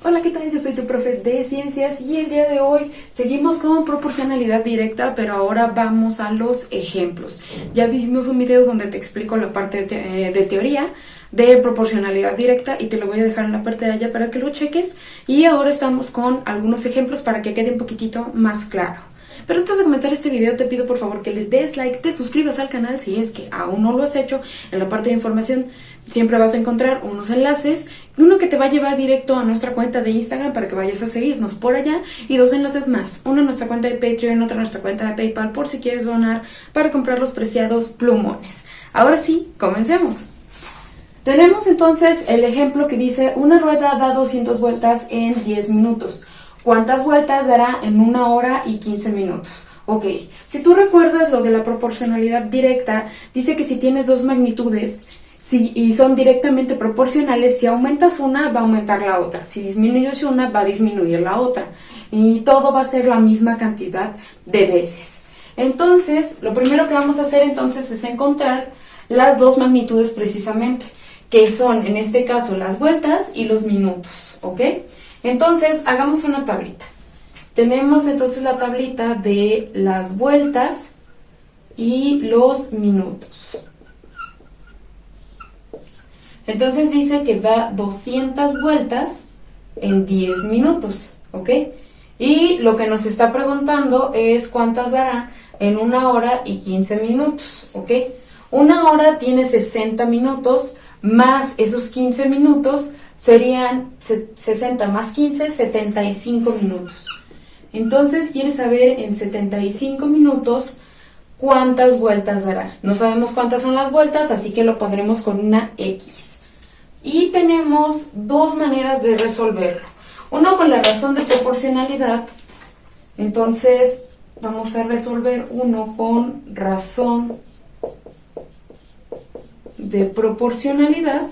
Hola, ¿qué tal? Yo soy tu profe de ciencias y el día de hoy seguimos con proporcionalidad directa, pero ahora vamos a los ejemplos. Ya vimos un video donde te explico la parte de teoría de proporcionalidad directa y te lo voy a dejar en la parte de allá para que lo cheques. Y ahora estamos con algunos ejemplos para que quede un poquitito más claro. Pero antes de comenzar este video te pido por favor que le des like, te suscribas al canal si es que aún no lo has hecho. En la parte de información siempre vas a encontrar unos enlaces, uno que te va a llevar directo a nuestra cuenta de Instagram para que vayas a seguirnos por allá y dos enlaces más, uno a nuestra cuenta de Patreon, otro a nuestra cuenta de PayPal por si quieres donar para comprar los preciados plumones. Ahora sí, comencemos. Tenemos entonces el ejemplo que dice una rueda da 200 vueltas en 10 minutos. ¿Cuántas vueltas dará en 1 hora y 15 minutos? Ok, si tú recuerdas lo de la proporcionalidad directa, dice que si tienes dos magnitudes y son directamente proporcionales, si aumentas una va a aumentar la otra, si disminuyes una va a disminuir la otra y todo va a ser la misma cantidad de veces. Entonces, lo primero que vamos a hacer entonces es encontrar las dos magnitudes precisamente, que son en este caso las vueltas y los minutos, ¿ok? Entonces, hagamos una tablita. Tenemos entonces la tablita de las vueltas y los minutos. Entonces dice que da 200 vueltas en 10 minutos, ¿ok? Y lo que nos está preguntando es cuántas dará en 1 hora y 15 minutos, ¿ok? 1 hora tiene 60 minutos, más esos 15 minutos serían 60 más 15, 75 minutos. Entonces, quiere saber en 75 minutos cuántas vueltas dará. No sabemos cuántas son las vueltas, así que lo pondremos con una X. Y tenemos dos maneras de resolverlo. Uno con la razón de proporcionalidad. Entonces, vamos a resolver uno con razón de proporcionalidad.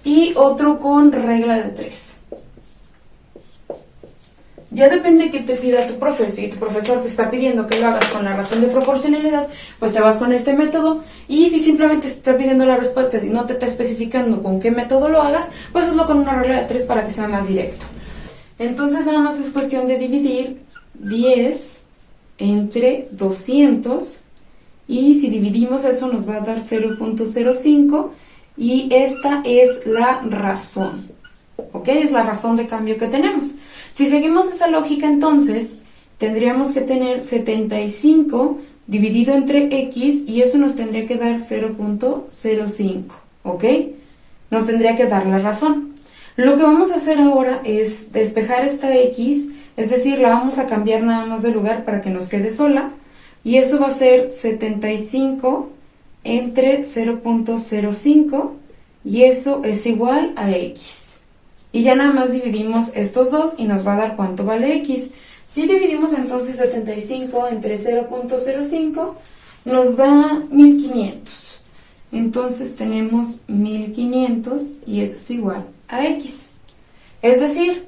Y otro con regla de 3. Ya depende que te pida tu profe. Si tu profesor te está pidiendo que lo hagas con la razón de proporcionalidad, pues te vas con este método. Y si simplemente te está pidiendo la respuesta y no te está especificando con qué método lo hagas, pues hazlo con una regla de 3 para que sea más directo. Entonces nada más es cuestión de dividir 10 entre 200. Y si dividimos eso nos va a dar 0.05. Y esta es la razón, ¿ok? Es la razón de cambio que tenemos. Si seguimos esa lógica, entonces, tendríamos que tener 75 dividido entre X y eso nos tendría que dar 0.05, ¿ok? Nos tendría que dar la razón. Lo que vamos a hacer ahora es despejar esta X, es decir, la vamos a cambiar nada más de lugar para que nos quede sola y eso va a ser 75 entre 0.05 y eso es igual a X. Y ya nada más dividimos estos dos y nos va a dar cuánto vale X. Si dividimos entonces 75 entre 0.05 nos da 1500. Entonces tenemos 1500 y eso es igual a X. Es decir,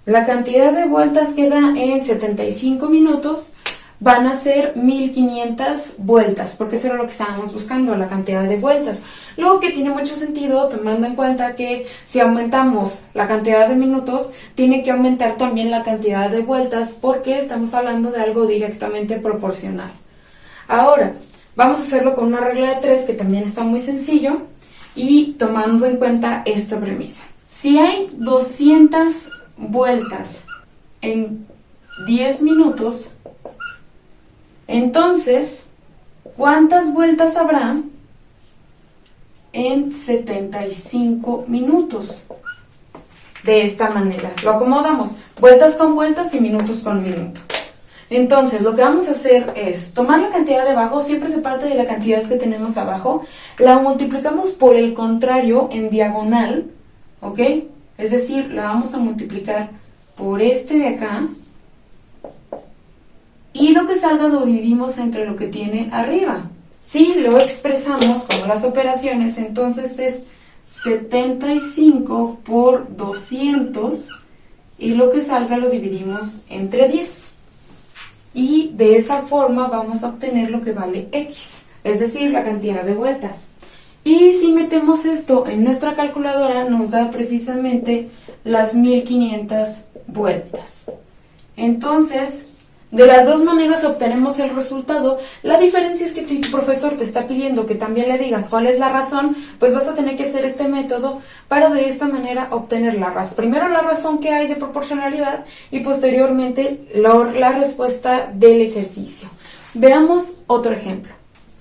la cantidad de vueltas que da en 75 minutos van a ser 1500 vueltas, porque eso era lo que estábamos buscando, la cantidad de vueltas. Luego que tiene mucho sentido tomando en cuenta que si aumentamos la cantidad de minutos, tiene que aumentar también la cantidad de vueltas, porque estamos hablando de algo directamente proporcional. Ahora, vamos a hacerlo con una regla de 3, que también está muy sencillo, y tomando en cuenta esta premisa. Si hay 200 vueltas en 10 minutos, entonces, ¿cuántas vueltas habrá en 75 minutos? De esta manera, lo acomodamos, vueltas con vueltas y minutos con minuto. Entonces, lo que vamos a hacer es tomar la cantidad de abajo, siempre se parte de la cantidad que tenemos abajo, la multiplicamos por el contrario en diagonal, ¿ok? Es decir, la vamos a multiplicar por este de acá, y lo que salga lo dividimos entre lo que tiene arriba. Si lo expresamos como las operaciones, entonces es 75 por 200 y lo que salga lo dividimos entre 10. Y de esa forma vamos a obtener lo que vale X, es decir, la cantidad de vueltas. Y si metemos esto en nuestra calculadora, nos da precisamente las 1500 vueltas. Entonces, de las dos maneras obtenemos el resultado. La diferencia es que tu profesor te está pidiendo que también le digas cuál es la razón, pues vas a tener que hacer este método para de esta manera obtener primero la razón que hay de proporcionalidad y posteriormente la respuesta del ejercicio. Veamos otro ejemplo.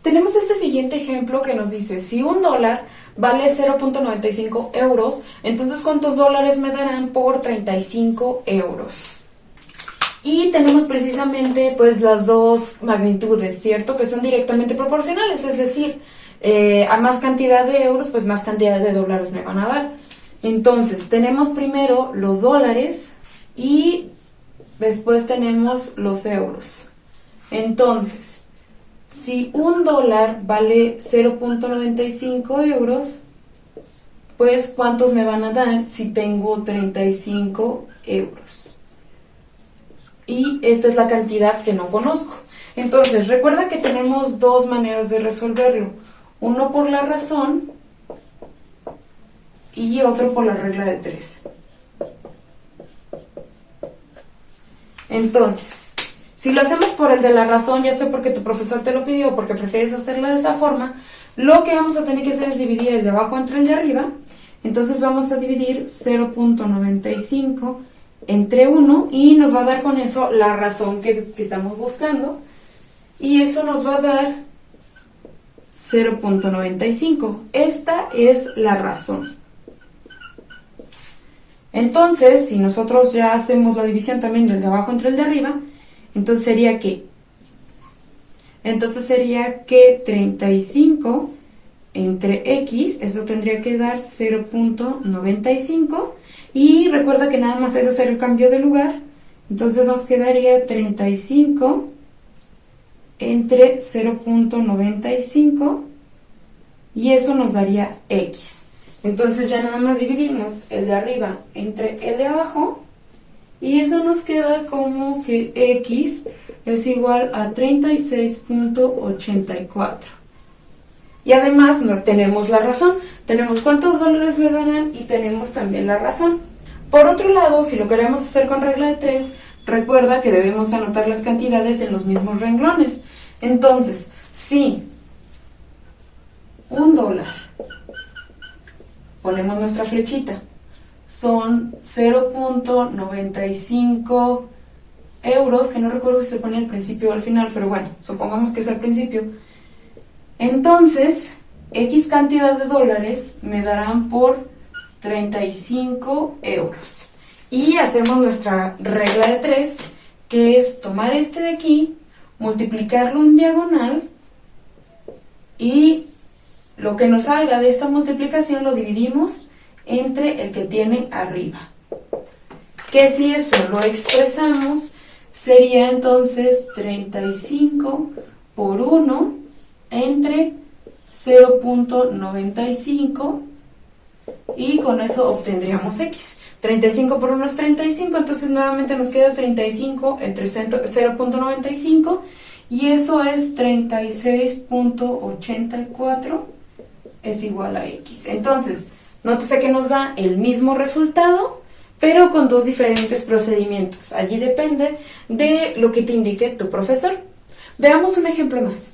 Tenemos este siguiente ejemplo que nos dice, si $1 vale 0.95 euros, entonces ¿cuántos dólares me darán por 35 euros? Y tenemos precisamente pues las dos magnitudes, ¿cierto? Que son directamente proporcionales, es decir, a más cantidad de euros, pues más cantidad de dólares me van a dar. Entonces, tenemos primero los dólares y después tenemos los euros. Entonces, si $1 vale 0.95 euros, pues ¿cuántos me van a dar si tengo 35 euros? Y esta es la cantidad que no conozco. Entonces, recuerda que tenemos dos maneras de resolverlo. Uno por la razón y otro por la regla de 3. Entonces, si lo hacemos por el de la razón, ya sea porque tu profesor te lo pidió o porque prefieres hacerlo de esa forma, lo que vamos a tener que hacer es dividir el de abajo entre el de arriba. Entonces vamos a dividir 0.95 entre 1 y nos va a dar con eso la razón que estamos buscando. Y eso nos va a dar 0.95. Esta es la razón. Entonces, si nosotros ya hacemos la división también del de abajo entre el de arriba, entonces sería que 35 entre x, eso tendría que dar 0.95, y recuerda que nada más es hacer el cambio de lugar, entonces nos quedaría 35 entre 0.95 y eso nos daría x. Entonces ya nada más dividimos el de arriba entre el de abajo y eso nos queda como que x es igual a 36.84. Y además no tenemos la razón, tenemos cuántos dólares me darán y tenemos también la razón. Por otro lado, si lo queremos hacer con regla de 3, recuerda que debemos anotar las cantidades en los mismos renglones. Entonces, si $1, ponemos nuestra flechita, son 0.95 euros, que no recuerdo si se pone al principio o al final, pero bueno, supongamos que es al principio. Entonces, X cantidad de dólares me darán por 35 euros. Y hacemos nuestra regla de 3, que es tomar este de aquí, multiplicarlo en diagonal y lo que nos salga de esta multiplicación lo dividimos entre el que tiene arriba. Que si eso lo expresamos, sería entonces 35 por 1 entre 0.95 y con eso obtendríamos x. 35 por 1 es 35, entonces nuevamente nos queda 35 entre 0.95 y eso es 36.84 es igual a x. Entonces, nótese que nos da el mismo resultado, pero con dos diferentes procedimientos. Allí depende de lo que te indique tu profesor. Veamos un ejemplo más.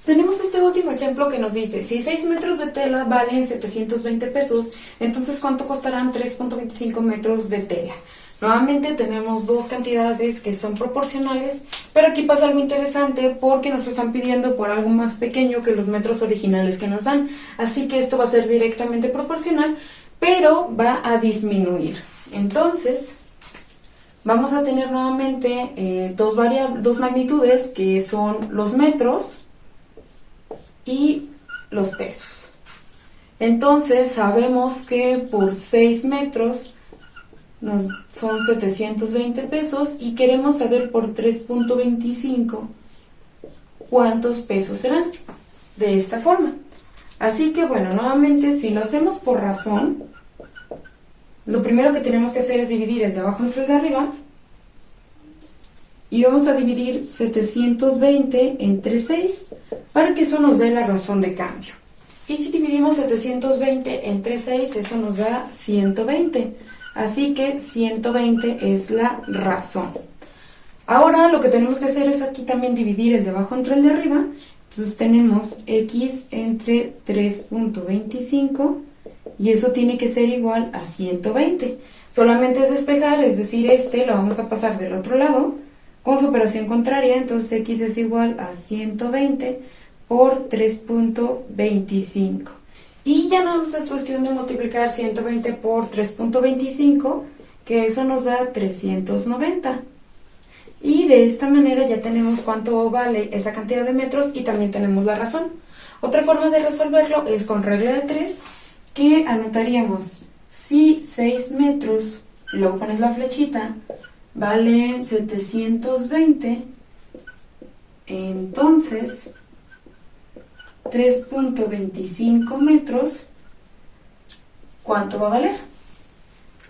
Tenemos este último ejemplo que nos dice, si 6 metros de tela valen 720 pesos, entonces ¿cuánto costarán 3.25 metros de tela? Nuevamente tenemos dos cantidades que son proporcionales, pero aquí pasa algo interesante porque nos están pidiendo por algo más pequeño que los metros originales que nos dan. Así que esto va a ser directamente proporcional, pero va a disminuir. Entonces, vamos a tener nuevamente dos magnitudes que son los metros y los pesos. Entonces sabemos que por 6 metros son 720 pesos y queremos saber por 3.25 cuántos pesos serán, de esta forma. Así que bueno, nuevamente si lo hacemos por razón, lo primero que tenemos que hacer es dividir el de abajo entre el de arriba y vamos a dividir 720 entre 6 para que eso nos dé la razón de cambio. Y si dividimos 720 entre 6, eso nos da 120. Así que 120 es la razón. Ahora lo que tenemos que hacer es aquí también dividir el de abajo entre el de arriba. Entonces tenemos x entre 3.25 y eso tiene que ser igual a 120. Solamente es despejar, es decir, lo vamos a pasar del otro lado con su operación contraria. Entonces x es igual a 120 por 3.25. Y ya nada más es cuestión de multiplicar 120 por 3.25, que eso nos da 390. Y de esta manera ya tenemos cuánto vale esa cantidad de metros y también tenemos la razón. Otra forma de resolverlo es con regla de 3, que anotaríamos si 6 metros, luego pones la flechita, valen 720, entonces 3.25 metros, ¿cuánto va a valer?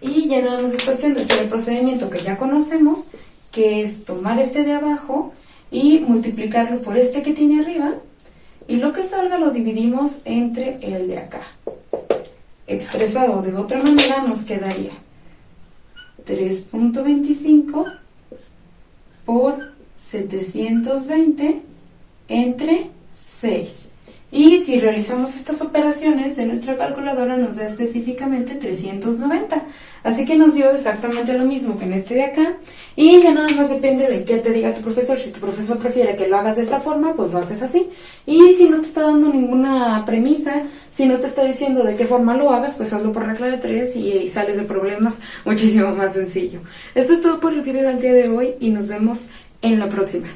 Y ya nada más es cuestión de hacer el procedimiento que ya conocemos, que es tomar este de abajo y multiplicarlo por este que tiene arriba, y lo que salga lo dividimos entre el de acá. Expresado de otra manera nos quedaría 3.25 por 720 entre 6. Y si realizamos estas operaciones en nuestra calculadora nos da específicamente 390. Así que nos dio exactamente lo mismo que en este de acá. Y ya nada más depende de qué te diga tu profesor. Si tu profesor prefiere que lo hagas de esta forma, pues lo haces así. Y si no te está dando ninguna premisa, si no te está diciendo de qué forma lo hagas, pues hazlo por regla de 3 y sales de problemas muchísimo más sencillo. Esto es todo por el video del día de hoy y nos vemos en la próxima.